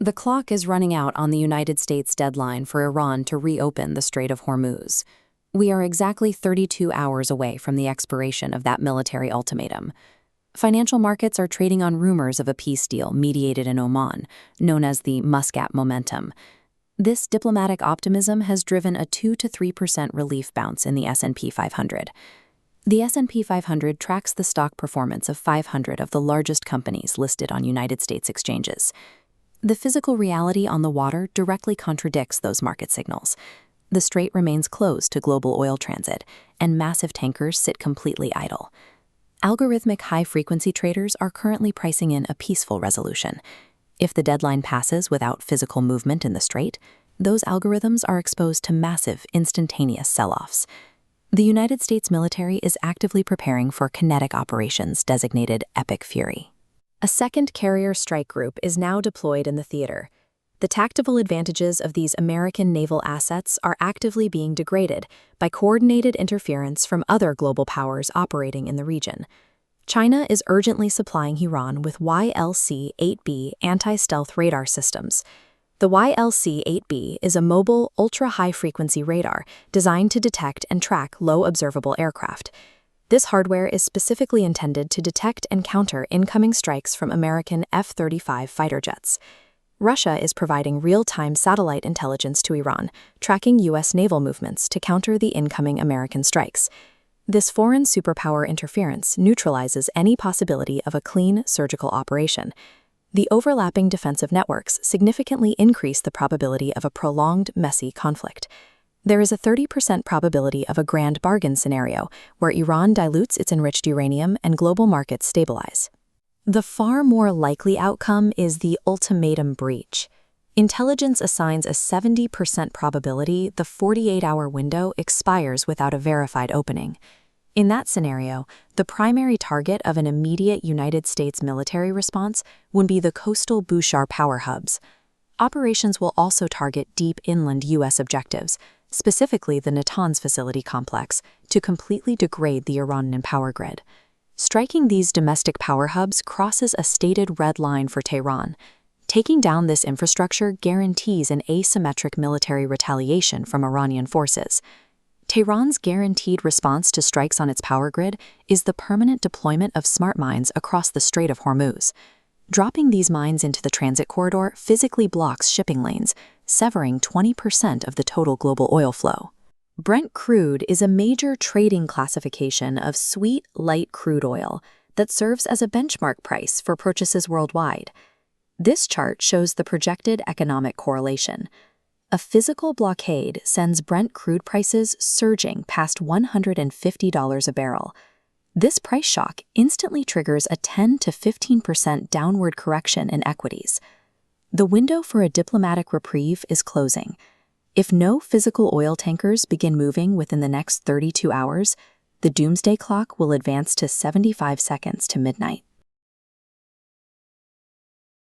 The clock is running out on the United States' deadline for Iran to reopen the Strait of Hormuz. We are exactly 32 hours away from the expiration of that military ultimatum. Financial markets are trading on rumors of a peace deal mediated in Oman, known as the Muscat Momentum. This diplomatic optimism has driven a 2 to 3% relief bounce in the S&P 500. The S&P 500 tracks the stock performance of 500 of the largest companies listed on United States exchanges. The physical reality on the water directly contradicts those market signals. The strait remains closed to global oil transit, and massive tankers sit completely idle. Algorithmic high-frequency traders are currently pricing in a peaceful resolution. If the deadline passes without physical movement in the strait, those algorithms are exposed to massive, instantaneous sell-offs. The United States military is actively preparing for kinetic operations designated Epic Fury. A second carrier strike group is now deployed in the theater. The tactical advantages of these American naval assets are actively being degraded by coordinated interference from other global powers operating in the region. China is urgently supplying Iran with YLC-8B anti-stealth radar systems. The YLC-8B is a mobile, ultra-high-frequency radar designed to detect and track low observable aircraft. This hardware is specifically intended to detect and counter incoming strikes from American F-35 fighter jets. Russia is providing real-time satellite intelligence to Iran, tracking U.S. naval movements to counter the incoming American strikes. This foreign superpower interference neutralizes any possibility of a clean surgical operation. The overlapping defensive networks significantly increase the probability of a prolonged, messy conflict. There is a 30% probability of a grand bargain scenario where Iran dilutes its enriched uranium and global markets stabilize. The far more likely outcome is the ultimatum breach. Intelligence assigns a 70% probability the 48-hour window expires without a verified opening. In that scenario, the primary target of an immediate United States military response would be the coastal Bushehr power hubs. Operations will also target deep inland U.S. objectives, specifically the Natanz facility complex, to completely degrade the Iranian power grid. Striking these domestic power hubs crosses a stated red line for Tehran. Taking down this infrastructure guarantees an asymmetric military retaliation from Iranian forces. Tehran's guaranteed response to strikes on its power grid is the permanent deployment of smart mines across the Strait of Hormuz. Dropping these mines into the transit corridor physically blocks shipping lanes, severing 20% of the total global oil flow. Brent Crude is a major trading classification of sweet, light crude oil that serves as a benchmark price for purchases worldwide. This chart shows the projected economic correlation. A physical blockade sends Brent crude prices surging past $150 a barrel. This price shock instantly triggers a 10 to 15% downward correction in equities. The window for a diplomatic reprieve is closing. If no physical oil tankers begin moving within the next 32 hours, the Doomsday Clock will advance to 75 seconds to midnight.